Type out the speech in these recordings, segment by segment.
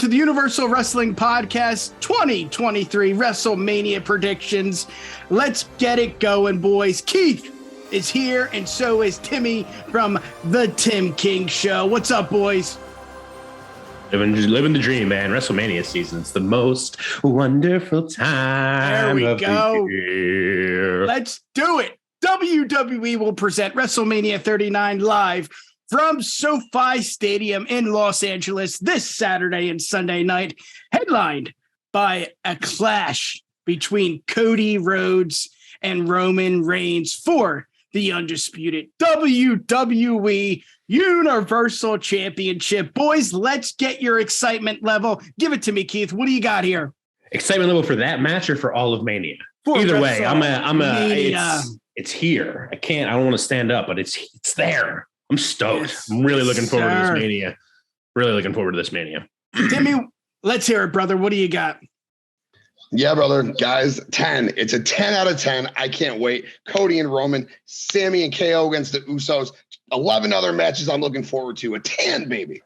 to the Universal Wrestling Podcast 2023 WrestleMania predictions. Let's get it going, boys. Keith is here, and so is Timmy from The Tim King Show. What's up, boys? Living the dream, man. WrestleMania season's the most wonderful time. There we go. The year. Let's do it. WWE will present WrestleMania 39 live from SoFi Stadium in Los Angeles this Saturday and Sunday night, headlined by a clash between Cody Rhodes and Roman Reigns for the undisputed WWE Universal Championship. Boys, let's get your excitement level. Give it to me, Keith. What do you got here? Excitement level for that match or for all of Mania? Either way, it's here. I don't want to stand up, but it's there. I'm stoked. Yes, I'm really looking forward to this Mania. Really looking forward to this Mania. Timmy, let's hear it, brother. What do you got? Yeah, brother. Guys, 10. It's a 10 out of 10. I can't wait. Cody and Roman, Sammy and KO against the Usos. 11 other matches I'm looking forward to. A 10, baby.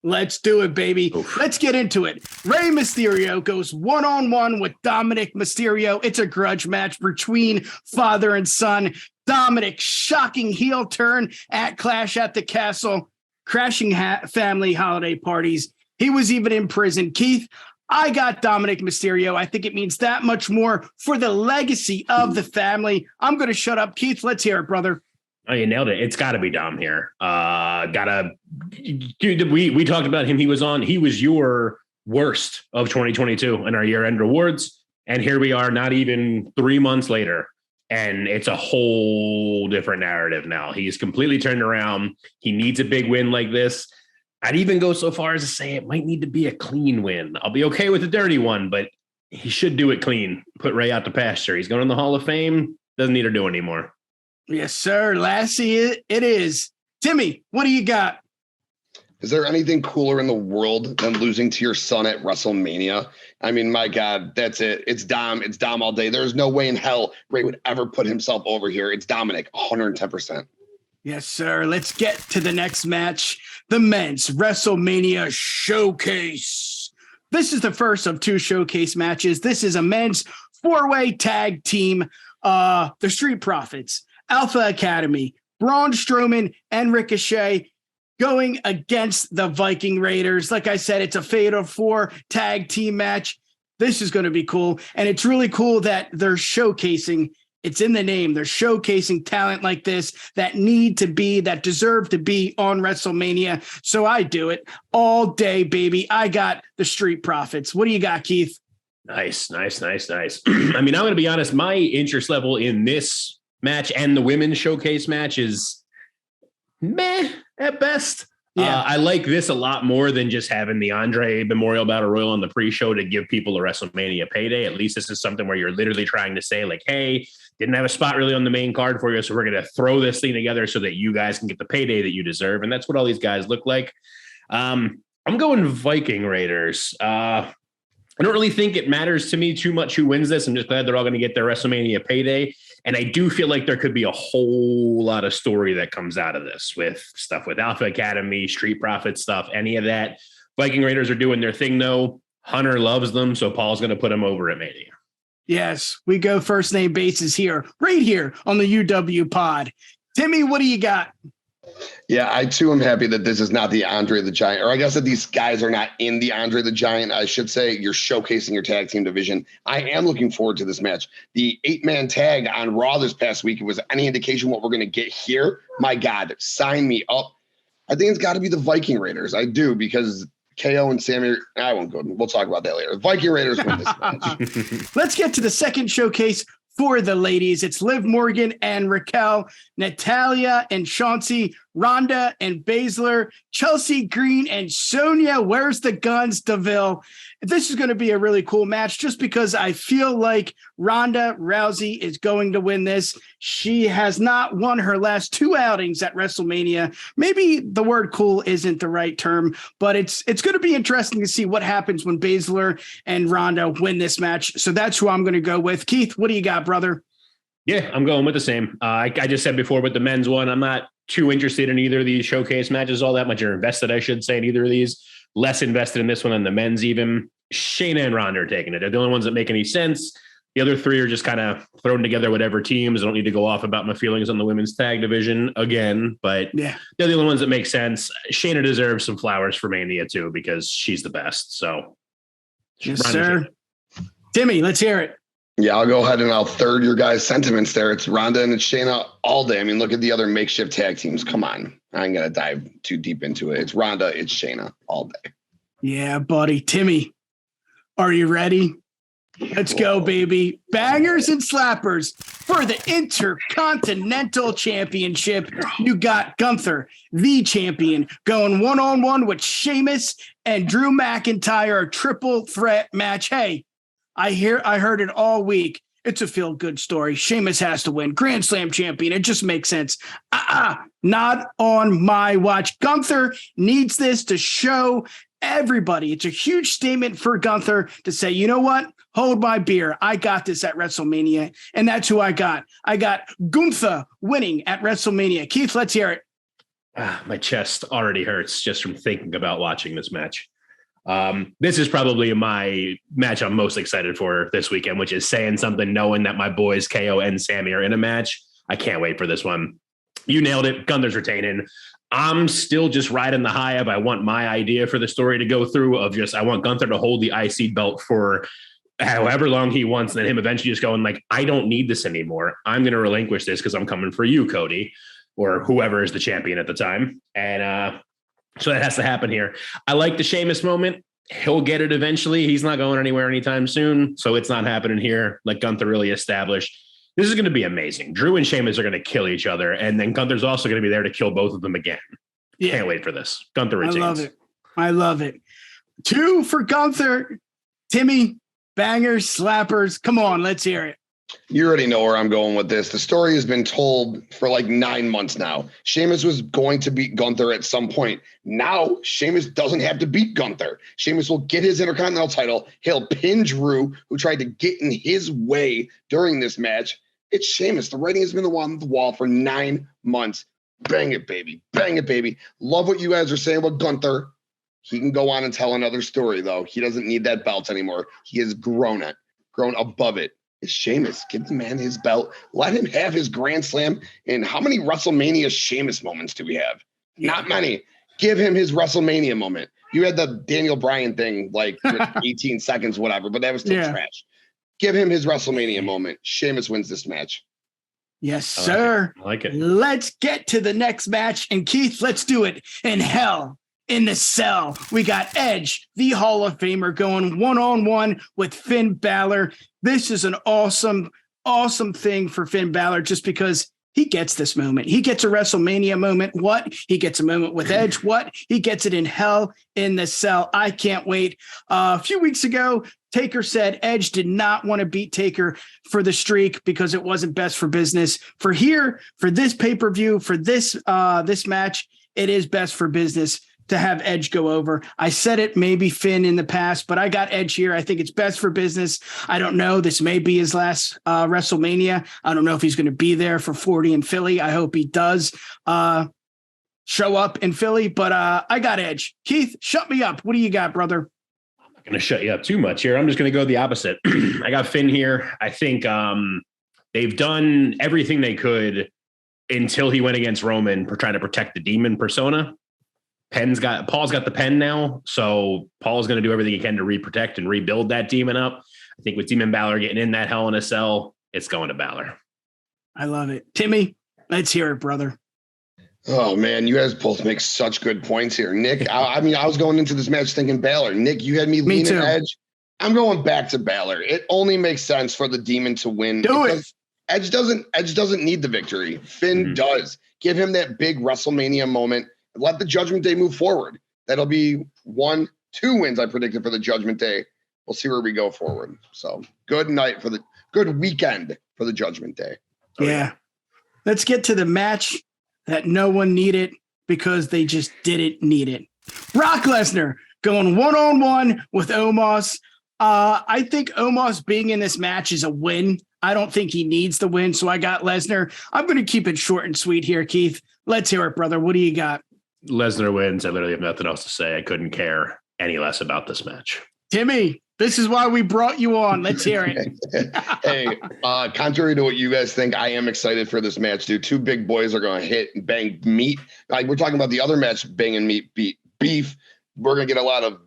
Let's do it, baby. Oof. Let's get into it. Rey Mysterio goes one-on-one with Dominik Mysterio. It's a grudge match between father and son. Dominik, shocking heel turn at Clash at the Castle, crashing family holiday parties. He was even in prison. Keith, I got Dominik Mysterio. I think it means that much more for the legacy of the family. I'm going to shut up. Keith, let's hear it, brother. Oh, you nailed it. It's got to be Dom here. We talked about him. He was your worst of 2022 in our year-end rewards. And here we are, not even 3 months later. And it's a whole different narrative now. He's completely turned around. He needs a big win like this. I'd even go so far as to say it might need to be a clean win. I'll be okay with a dirty one, but he should do it clean. Put Ray out to pasture. He's going in the Hall of Fame. Doesn't need to do anymore. Yes, sir. Lassie, it is. Timmy, what do you got? Is there anything cooler in the world than losing to your son at WrestleMania? I mean, my God, that's it. It's Dom. It's Dom all day. There's no way in hell Ray would ever put himself over here. It's Dominik, 110%. Yes, sir. Let's get to the next match. The men's WrestleMania Showcase. This is the first of two showcase matches. This is a men's four-way tag team. The Street Profits, Alpha Academy, Braun Strowman, and Ricochet going against the Viking Raiders. Like I said, it's a Fatal 4 tag team match. This is going to be cool. And it's really cool that they're showcasing, it's in the name, they're showcasing talent like this that deserve to be on WrestleMania. So I do it all day, baby. I got the Street Profits. What do you got, Keith? Nice. I mean, I'm going to be honest. My interest level in this match and the women's showcase match is meh at best. Yeah. I like this a lot more than just having the Andre Memorial Battle Royal on the pre-show to give people a WrestleMania payday. At least this is something where you're literally trying to say like, hey, didn't have a spot really on the main card for you, so we're going to throw this thing together so that you guys can get the payday that you deserve. And that's what all these guys look like. I'm going Viking Raiders. I don't really think it matters to me too much who wins this. I'm just glad they're all going to get their WrestleMania payday. And I do feel like there could be a whole lot of story that comes out of this with stuff with Alpha Academy, Street Profits stuff, any of that. Viking Raiders are doing their thing, though. Hunter loves them, so Paul's going to put them over at Mania. Yes, we go first name basis here, right here on the UW pod. Timmy, what do you got? Yeah, I too am happy that this is not the Andre the Giant, or I guess that these guys are not in the Andre the Giant. I should say you're showcasing your tag team division. I am looking forward to this match. The 8-man tag on Raw this past week, it was any indication what we're going to get here. My God, sign me up. I think it's got to be the Viking Raiders. I do, because KO and Sammy, I won't go. We'll talk about that later. The Viking Raiders win this match. Let's get to the second showcase for the ladies. It's Liv Morgan and Raquel, Natalya and Chauncey, Ronda and Baszler, Chelsea Green and Sonya. Where's the Guns, Deville? This is going to be a really cool match just because I feel like Ronda Rousey is going to win this. She has not won her last two outings at WrestleMania. Maybe the word cool isn't the right term, but it's going to be interesting to see what happens when Baszler and Ronda win this match. So that's who I'm going to go with. Keith, what do you got, brother? Yeah, I'm going with the same. I just said before with the men's one, I'm not too interested in either of these showcase matches all that much, or invested, I should say, in either of these. less invested in this one than the men's even. Shayna and Ronda are taking it. They're the only ones that make any sense. The other three are just kind of thrown together whatever teams. I don't need to go off about my feelings on the women's tag division again, but they're the only ones that make sense. Shayna deserves some flowers for Mania too, because she's the best. So yes, sir. Timmy, let's hear it. Yeah, I'll go ahead and I'll third your guys' sentiments there. It's Ronda and it's Shayna all day. I mean, look at the other makeshift tag teams. Come on. I ain't going to dive too deep into it. It's Ronda, it's Shayna all day. Yeah, buddy. Timmy, are you ready? Let's go, baby. Bangers and slappers for the Intercontinental Championship. You got Gunther, the champion, going one-on-one with Sheamus and Drew McIntyre, a triple threat match. Hey, I heard it all week. It's a feel-good story. Sheamus has to win. Grand Slam champion. It just makes sense. Not on my watch. Gunther needs this to show everybody. It's a huge statement for Gunther to say, you know what? Hold my beer. I got this at WrestleMania. And that's who I got. I got Gunther winning at WrestleMania. Keith, let's hear it. My chest already hurts just from thinking about watching this match. This is probably my match I'm most excited for this weekend, which is saying something knowing that my boys KO and Sammy are in a match. I can't wait for this one. You nailed it. Gunther's retaining. I'm still just riding the high of I want my idea for the story to go through of just I want Gunther to hold the IC belt for however long he wants, and then him eventually just going like, I don't need this anymore. I'm going to relinquish this because I'm coming for you, Cody, or whoever is the champion at the time. And so that has to happen here. I like the Sheamus moment. He'll get it eventually. He's not going anywhere anytime soon, so it's not happening here. Like Gunther really established. This is going to be amazing. Drew and Sheamus are going to kill each other, and then Gunther's also going to be there to kill both of them again. Yeah. Can't wait for this. Gunther retains. I love it. I love it. 2 for Gunther. Timmy, bangers, slappers. Come on, let's hear it. You already know where I'm going with this. The story has been told for like 9 months now. Sheamus was going to beat Gunther at some point. Now, Sheamus doesn't have to beat Gunther. Sheamus will get his Intercontinental title. He'll pin Drew, who tried to get in his way during this match. It's Sheamus. The writing has been on the wall for 9 months. Bang it, baby. Bang it, baby. Love what you guys are saying about Gunther. He can go on and tell another story, though. He doesn't need that belt anymore. He has grown above it. It's Sheamus. Give the man his belt. Let him have his Grand Slam. And how many WrestleMania Sheamus moments do we have? Not many. Give him his WrestleMania moment. You had the Daniel Bryan thing, like 18 seconds, whatever, but that was still trash. Give him his WrestleMania moment. Sheamus wins this match. Yes, sir. I like it. Let's get to the next match. And Keith, let's do it in Hell in the Cell. We got Edge, the Hall of Famer, going one-on-one with Finn Balor. This is an awesome, awesome thing for Finn Balor just because he gets this moment. He gets a WrestleMania moment. What? He gets a moment with Edge. What? He gets it in Hell in the Cell. I can't wait. A few weeks ago, Taker said Edge did not want to beat Taker for the streak because it wasn't best for business. For this pay-per-view, for this match, it is best for business to have Edge go over. I said it maybe Finn in the past, but I got Edge here. I think it's best for business. I don't know. This may be his last WrestleMania. I don't know if he's going to be there for 40 in Philly. I hope he does show up in Philly, but I got Edge. Keith, shut me up. What do you got, brother? I'm not going to shut you up too much here. I'm just going to go the opposite. I got Finn here. I think they've done everything they could until he went against Roman for trying to protect the demon persona. Paul's got the pen now, so Paul's going to do everything he can to protect and rebuild that demon up. I think with Demon Balor getting in that Hell in a Cell, it's going to Balor. I love it. Timmy, let's hear it, brother. Oh, man, you guys both make such good points here. Nick, I was going into this match thinking Balor. Nick, you had me leaning Edge. I'm going back to Balor. It only makes sense for the demon to win. Do it. Edge doesn't need the victory. Finn does. Give him that big WrestleMania moment. Let the Judgment Day move forward. That'll be 1-2 wins I predicted for the Judgment Day. We'll see where we go forward. So good weekend for the Judgment Day. Yeah. Let's get to the match that no one needed because they just didn't need it. Brock Lesnar going one-on-one with Omos. I think Omos being in this match is a win. I don't think he needs the win, so I got Lesnar. I'm going to keep it short and sweet here, Keith. Let's hear it, brother. What do you got? Lesnar wins. I literally have nothing else to say. I couldn't care any less about this match. Timmy, this is why we brought you on. Let's hear it. Hey, contrary to what you guys think, I am excited for this match, dude. Two big boys are going to hit and bang meat. Like we're talking about the other match, banging meat, beef. We're going to get a lot of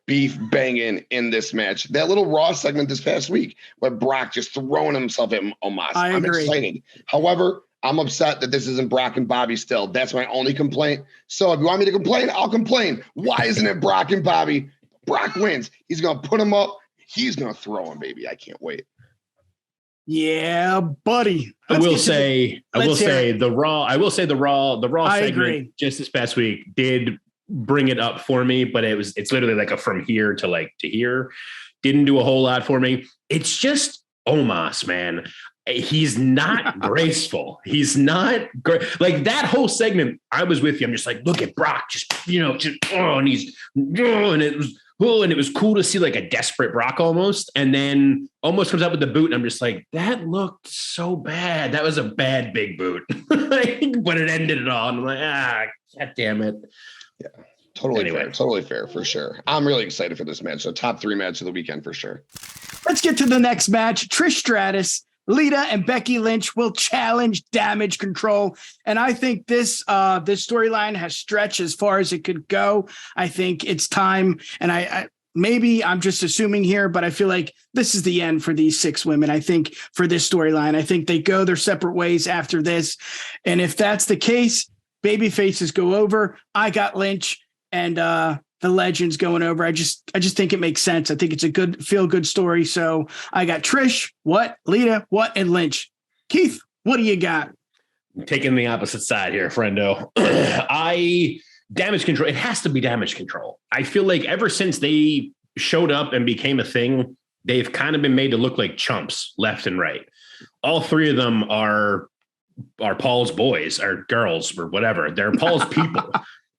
beef banging in this match. That little Raw segment this past week where Brock just throwing himself at Omos. I'm excited. However, I'm upset that this isn't Brock and Bobby still. That's my only complaint. So if you want me to complain, I'll complain. Why isn't it Brock and Bobby? Brock wins. He's going to put him up. He's going to throw him, baby. I can't wait. Yeah, buddy. I will say the Raw segment just this past week did bring it up for me, but it's literally like a from here to here. Didn't do a whole lot for me. It's just Omos, man. He's not graceful. He's not great. Like that whole segment, I was with you. I'm just like, look at Brock, and it was cool to see like a desperate Brock almost. And then almost comes up with the boot. And I'm just like, that looked so bad. That was a bad big boot. But it ended it all. And I'm like, God damn it. Yeah, totally fair for sure. I'm really excited for this match. So top 3 match of the weekend for sure. Let's get to the next match. Trish Stratus, Lita, and Becky Lynch will challenge Damage Control. And I think this storyline has stretched as far as it could go. I think it's time. And I maybe I'm just assuming here, but I feel like this is the end for these 6 women. I think for this storyline, I think they go their separate ways after this. And if that's the case, baby faces go over. I got Lynch and the legends going over. I just think it makes sense. I think it's a good feel-good story. So I got Trish, Lita, and Lynch. Keith, what do you got? I'm taking the opposite side here, friendo. Damage Control. It has to be Damage Control. I feel like ever since they showed up and became a thing, they've kind of been made to look like chumps left and right. All 3 of them are Paul's boys or girls or whatever. They're Paul's people.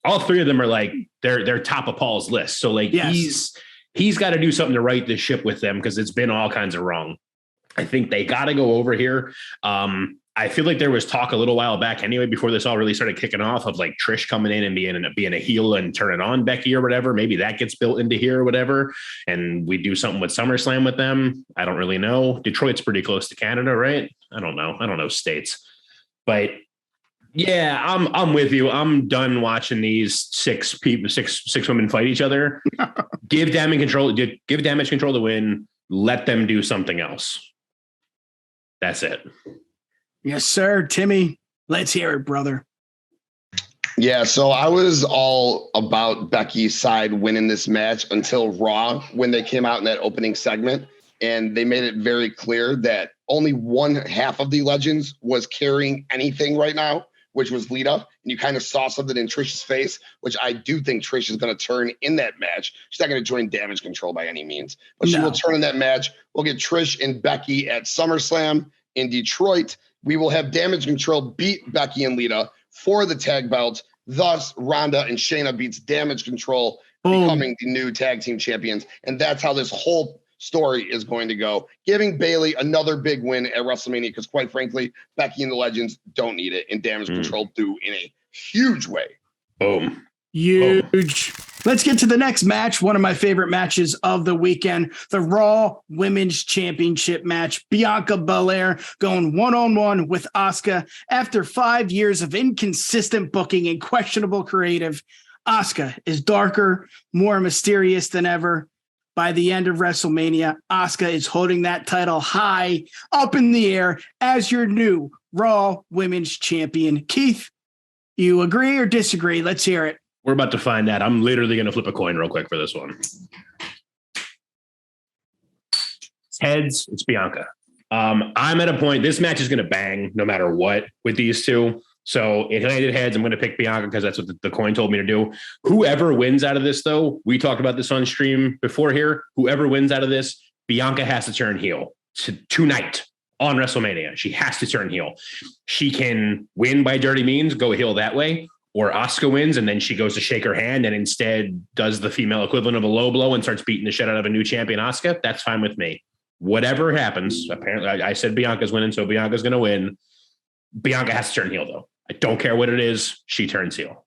All 3 of them are like they're top of Paul's list. So like he's got to do something to right this ship with them because it's been all kinds of wrong. I think they got to go over here. I feel like there was talk a little while back anyway, before this all really started kicking off, of like Trish coming in and being a heel and turning on Becky or whatever. Maybe that gets built into here or whatever. And we do something with SummerSlam with them. I don't really know. Detroit's pretty close to Canada, right? I don't know states. But yeah, I'm with you. I'm done watching these 6 women fight each other. Give Damage Control the win. Let them do something else. That's it. Yes, sir. Timmy, let's hear it, brother. Yeah, so I was all about Becky's side winning this match until Raw, when they came out in that opening segment. And they made it very clear that only one half of the Legends was carrying anything right now, which was Lita. And you kind of saw something in Trish's face, which I do think Trish is going to turn in that match. She's not going to join Damage Control by any means, but she will turn in that match. We'll get Trish and Becky at SummerSlam in Detroit. We will have Damage Control beat Becky and Lita for the tag belts. Thus, Ronda and Shayna beats Damage Control, becoming the new tag team champions. And that's how this whole story is going to go, giving Bayley another big win at WrestleMania, because quite frankly, Becky and the Legends don't need it, and Damage Control do in a huge way. Boom. Huge. Let's get to the next match. One of my favorite matches of the weekend, the Raw Women's Championship match. Bianca Belair going one-on-one with Asuka after 5 years of inconsistent booking and questionable creative. Asuka is darker, more mysterious than ever. By the end of WrestleMania, Asuka is holding that title high up in the air as your new Raw Women's Champion. Keith, you agree or disagree? Let's hear it. We're about to find out. I'm literally going to flip a coin real quick for this one. Heads, it's Bianca. I'm at a point, this match is going to bang no matter what with these two. So it landed heads. I'm going to pick Bianca because that's what the coin told me to do. Whoever wins out of this, though, we talked about this on stream before here. Whoever wins out of this, Bianca has to turn heel tonight on WrestleMania. She has to turn heel. She can win by dirty means, go heel that way, or Asuka wins and then she goes to shake her hand and instead does the female equivalent of a low blow and starts beating the shit out of a new champion, Asuka. That's fine with me. Whatever happens, apparently I said Bianca's winning, so Bianca's going to win. Bianca has to turn heel, though. I don't care what it is. She turns heel.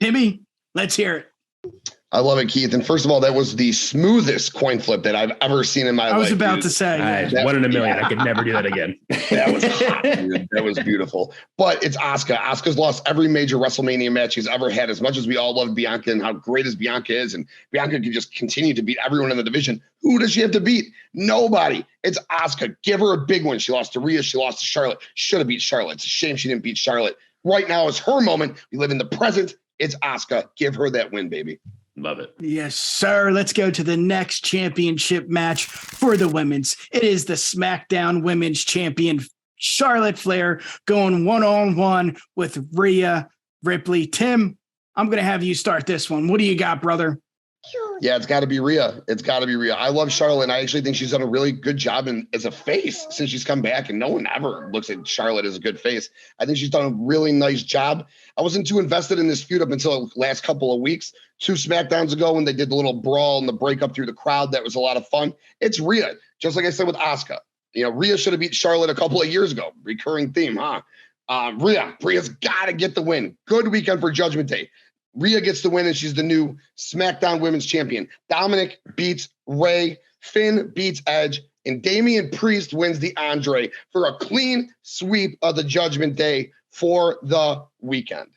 Timmy, let's hear it. I love it, Keith. And first of all, that was the smoothest coin flip that I've ever seen in my life. I was about to say. One in a million. I could never do that again. That was hot, dude. That was beautiful. But it's Asuka. Asuka's lost every major WrestleMania match she's ever had. As much as we all love Bianca and how great as Bianca is, and Bianca can just continue to beat everyone in the division. Who does she have to beat? Nobody. It's Asuka. Give her a big one. She lost to Rhea. She lost to Charlotte. Should have beat Charlotte. It's a shame she didn't beat Charlotte. Right now is her moment. We live in the present. It's Asuka. Give her that win, baby. Love it. Yes, sir. Let's go to the next championship match for the women's. It is the Smackdown Women's Champion Charlotte Flair going one-on-one with Rhea Ripley. Tim, I'm going to have you start this one. What do you got, brother? Yeah, it's got to be Rhea. It's got to be Rhea. I love Charlotte, and I actually think she's done a really good job as a face since she's come back, and no one ever looks at Charlotte as a good face. I think she's done a really nice job. I wasn't too invested in this feud up until the last couple of weeks. 2 SmackDowns ago when they did the little brawl and the breakup through the crowd, that was a lot of fun. It's Rhea, just like I said with Asuka. You know, Rhea should have beat Charlotte a couple of years ago. Recurring theme, huh? Rhea's got to get the win. Good weekend for Judgment Day. Rhea gets the win, and she's the new SmackDown Women's Champion. Dominik beats Ray. Finn beats Edge. And Damian Priest wins the Andre for a clean sweep of the Judgment Day for the weekend.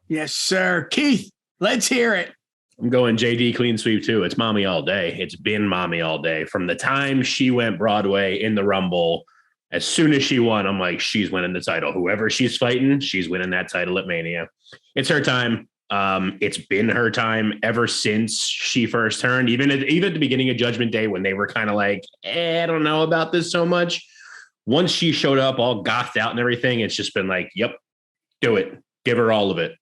Yes, sir. Keith, let's hear it. I'm going JD clean sweep too. It's mommy all day. It's been mommy all day. From the time she went Broadway in the Rumble, as soon as she won, I'm like, she's winning the title. Whoever she's fighting, she's winning that title at Mania. It's her time. It's been her time ever since she first turned, even at the beginning of Judgment Day when they were kind of like, I don't know about this so much. Once she showed up all gothed out and everything, it's just been like, yep, do it. Give her all of it.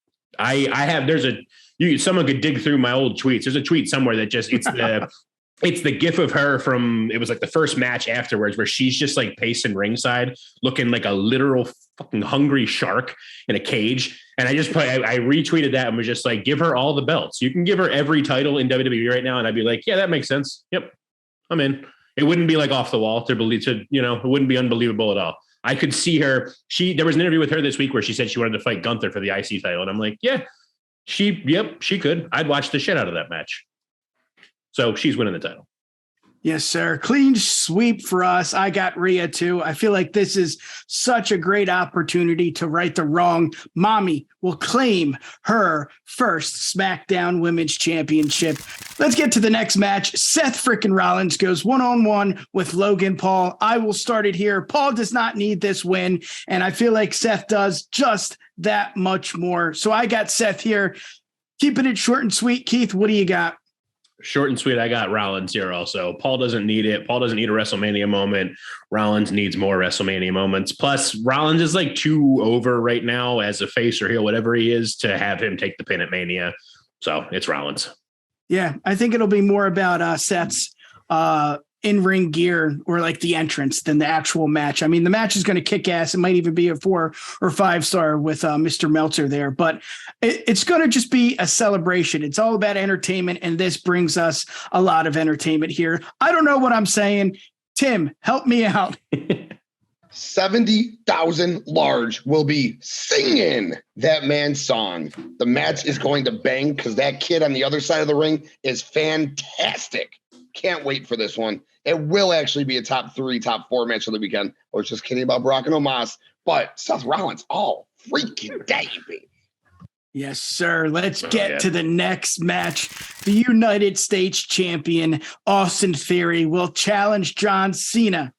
Someone could dig through my old tweets. There's a tweet somewhere that just, it's the gif of her from, it was like the first match afterwards where she's just like pacing ringside looking like a literal fucking hungry shark in a cage. And I retweeted that and was just like, give her all the belts. You can give her every title in WWE right now. And I'd be like, yeah, that makes sense. Yep. I'm in. It wouldn't be like off the wall it wouldn't be unbelievable at all. I could see her. There was an interview with her this week where she said she wanted to fight Gunther for the IC title. And I'm like, yeah, she could. I'd watch the shit out of that match. So she's winning the title. Yes, sir. Clean sweep for us. I got Rhea too. I feel like this is such a great opportunity to right the wrong. Mommy will claim her first SmackDown Women's Championship. Let's get to the next match. Seth freaking Rollins goes one-on-one with Logan Paul. I will start it here. Paul does not need this win, and I feel like Seth does just that much more. So I got Seth here. Keeping it short and sweet. Keith, what do you got? Short and sweet. I got Rollins here also. Paul doesn't need it. Paul doesn't need a WrestleMania moment. Rollins needs more WrestleMania moments. Plus, Rollins is like too over right now as a face or heel, whatever he is, to have him take the pin at Mania. So it's Rollins. Yeah, I think it'll be more about Seth's in-ring gear or like the entrance than the actual match. I mean, the match is going to kick ass. It might even be a 4 or 5 star with Mr. Meltzer there, but it's going to just be a celebration. It's all about entertainment, and this brings us a lot of entertainment here. I don't know what I'm saying. Tim, help me out. 70,000 large will be singing that man's song. The match is going to bang because that kid on the other side of the ring is fantastic. Can't wait for this one. It will actually be a top 3, top 4 match of the weekend. I was just kidding about Brock and Omos, but Seth Rollins all freaking day, baby. Yes, sir. Let's get to the next match. The United States champion, Austin Theory, will challenge John Cena.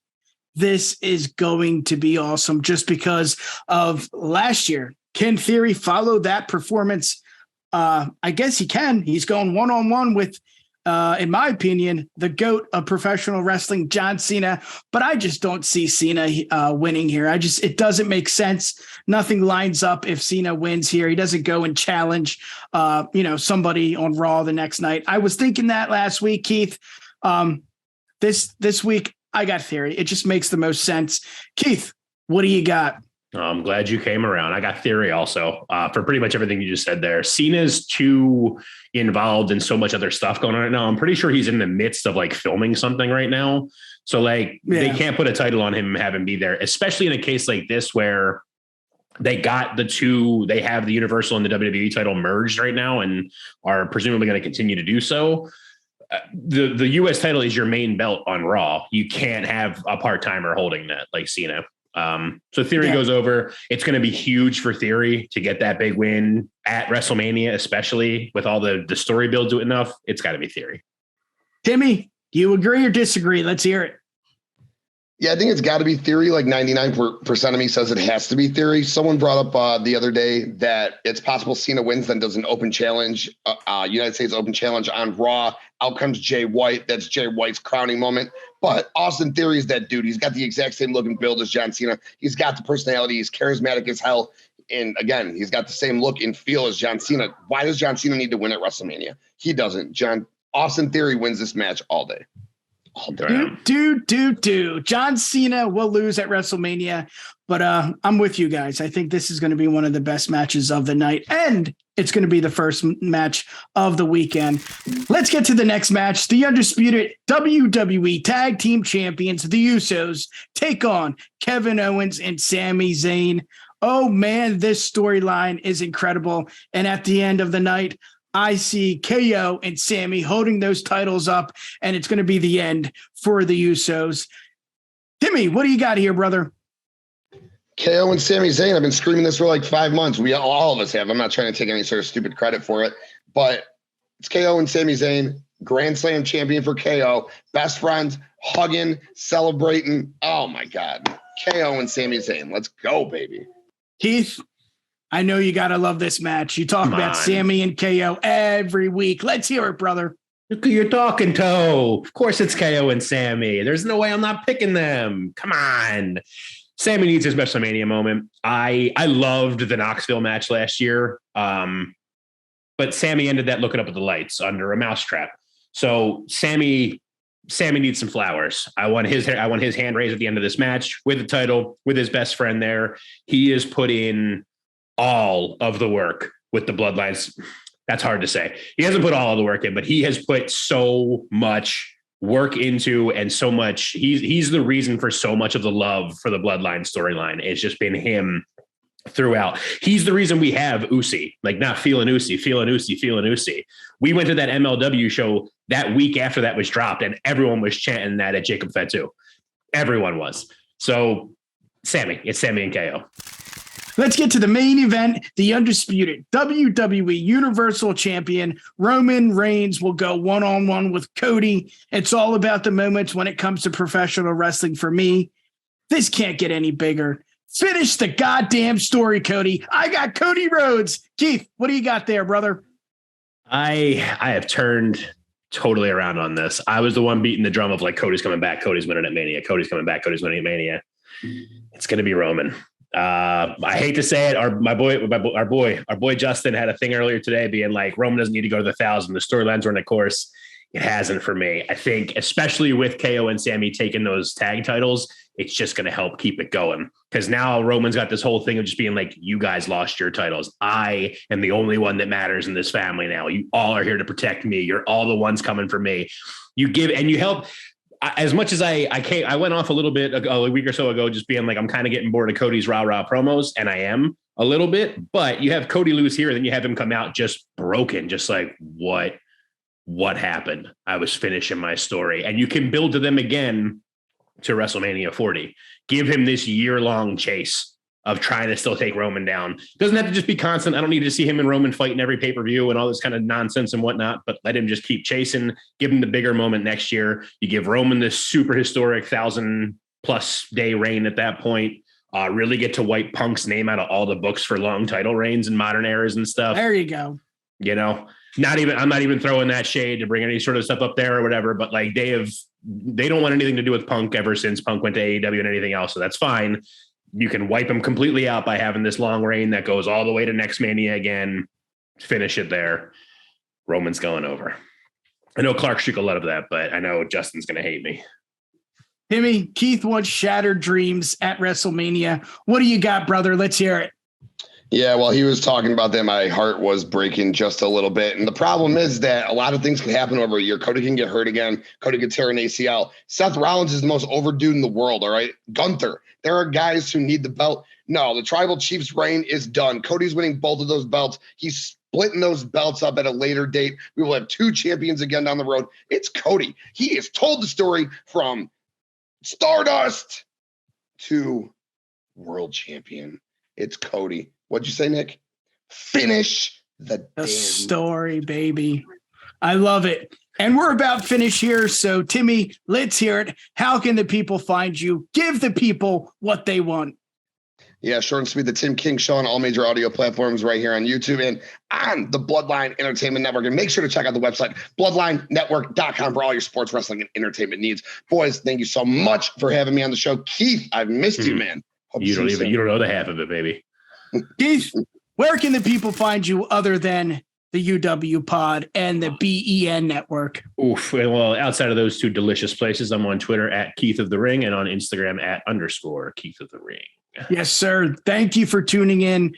This is going to be awesome just because of last year. Can Theory follow that performance? I guess he can. He's going one-on-one with in my opinion, the GOAT of professional wrestling, John Cena. But I just don't see Cena winning here. It doesn't make sense. Nothing lines up if Cena wins here. He doesn't go and challenge, somebody on Raw the next night. I was thinking that last week, Keith. This week, I got Theory. It just makes the most sense. Keith, what do you got? I'm glad you came around. I got Theory also for pretty much everything you just said there. Cena's too involved in so much other stuff going on right now. I'm pretty sure he's in the midst of like filming something right now. So they can't put a title on him and have him be there, especially in a case like this where they got they have the Universal and the WWE title merged right now and are presumably going to continue to do so. The US title is your main belt on Raw. You can't have a part-timer holding that like Cena. So Theory goes over. It's going to be huge for Theory to get that big win at WrestleMania, especially with all the story build to it enough. It's got to be Theory. Timmy, do you agree or disagree? Let's hear it. Yeah, I think it's got to be Theory. Like 99% of me says it has to be Theory. Someone brought up the other day that it's possible Cena wins, then does an open challenge, United States Open Challenge on Raw. Out comes Jay White. That's Jay White's crowning moment. But Austin Theory is that dude. He's got the exact same look and build as John Cena. He's got the personality. He's charismatic as hell. And again, he's got the same look and feel as John Cena. Why does John Cena need to win at WrestleMania? He doesn't. Austin Theory wins this match all day. John Cena will lose at WrestleMania, but I'm with you guys. I think this is going to be one of the best matches of the night, and it's going to be the first match of the weekend. Let's get to the next match. The undisputed WWE Tag Team Champions, the Usos, take on Kevin Owens and Sami Zayn. Oh man, this storyline is incredible. And at the end of the night, I see KO and Sammy holding those titles up, and it's going to be the end for the Usos. Timmy, what do you got here, brother? KO and Sami Zayn. I've been screaming this for like 5 months. All of us have. I'm not trying to take any sort of stupid credit for it, but it's KO and Sami Zayn, Grand Slam champion for KO, best friends, hugging, celebrating. Oh my God. KO and Sami Zayn. Let's go, baby. Keith, I know you got to love this match. You talk about Sammy and KO every week. Let's hear it, brother. Look who you're talking to. Of course it's KO and Sammy. There's no way I'm not picking them. Come on. Sammy needs his WrestleMania moment. I loved the Knoxville match last year. But Sammy ended that looking up at the lights under a mousetrap. So Sammy needs some flowers. I want his hand raised at the end of this match with the title, with his best friend there. He has put in all of the work with the Bloodlines. That's hard to say. He hasn't put all of the work in, but he has put so much work into and so much. He's the reason for so much of the love for the Bloodline storyline. It's just been him throughout. He's the reason we have Usi, like not feeling Usi. We went to that MLW show that week after that was dropped, and everyone was chanting that at Jacob Fatu. Everyone was. So it's Sammy and KO. Let's get to the main event. The undisputed WWE Universal Champion Roman Reigns will go one-on-one with Cody. It's all about the moments when it comes to professional wrestling for me. This can't get any bigger. Finish the goddamn story, Cody. I got Cody Rhodes. Keith, what do you got there, brother? I have turned totally around on this. I was the one beating the drum of like, Cody's coming back. Cody's winning at Mania. Cody's coming back. Cody's winning at Mania. It's going to be Roman. I hate to say it. Our boy Justin had a thing earlier today being like, Roman doesn't need to go to the 1,000. The storylines run a course. It hasn't for me. I think, especially with KO and Sammy taking those tag titles, it's just going to help keep it going. Because now Roman's got this whole thing of just being like, you guys lost your titles. I am the only one that matters in this family now. You all are here to protect me. You're all the ones coming for me. You give and you help. As much as I went off a little bit ago, a week or so ago, just being like, I'm kind of getting bored of Cody's rah-rah promos, and I am a little bit, but you have Cody lose here, and then you have him come out just broken, just like, what happened? I was finishing my story. And you can build to them again to WrestleMania 40. Give him this year-long chase of trying to still take Roman down. It doesn't have to just be constant. I don't need to see him and Roman fight in every pay-per-view and all this kind of nonsense and whatnot, but let him just keep chasing, give him the bigger moment next year. You give Roman this super historic 1,000+ day reign at that point. Really get to wipe Punk's name out of all the books for long title reigns and modern eras and stuff. There you go. You know, I'm not even throwing that shade to bring any sort of stuff up there or whatever, but like they don't want anything to do with Punk ever since Punk went to AEW and anything else. So that's fine. You can wipe him completely out by having this long reign that goes all the way to next Mania again. Finish it there. Roman's going over. I know Clark Streak will love that, but I know Justin's going to hate me. Timmy, Keith wants shattered dreams at WrestleMania. What do you got, brother? Let's hear it. Yeah, while he was talking about that, my heart was breaking just a little bit. And the problem is that a lot of things can happen over a year. Cody can get hurt again. Cody could tear an ACL. Seth Rollins is the most overdue in the world, all right? Gunther. There are guys who need the belt. No, the Tribal Chief's reign is done. Cody's winning both of those belts. He's splitting those belts up at a later date. We will have 2 champions again down the road. It's Cody. He has told the story from Stardust to world champion. It's Cody. What'd you say, Nick? Finish the story, baby. I love it. And we're about finished here. So, Timmy, let's hear it. How can the people find you? Give the people what they want. Yeah, short and sweet. The Tim King Show on all major audio platforms right here on YouTube and on the Bloodline Entertainment Network. And make sure to check out the website, bloodlinenetwork.com, for all your sports, wrestling, and entertainment needs. Boys, thank you so much for having me on the show. Keith, I've missed you, man. You don't know the half of it, baby. Keith, where can the people find you other than the UW Pod and the BEN Network? Oof. Well, outside of those 2 delicious places, I'm on Twitter at Keith of the Ring and on Instagram at _Keith of the Ring. Yes, sir. Thank you for tuning in.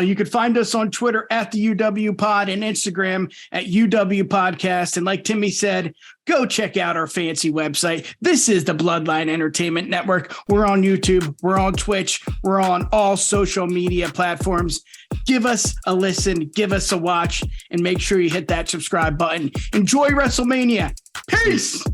You could find us on Twitter at the UW Pod and Instagram at UW Podcast. And like Timmy said, go check out our fancy website. This is the Bloodline Entertainment Network. We're on YouTube. We're on Twitch. We're on all social media platforms. Give us a listen. Give us a watch. And make sure you hit that subscribe button. Enjoy WrestleMania. Peace.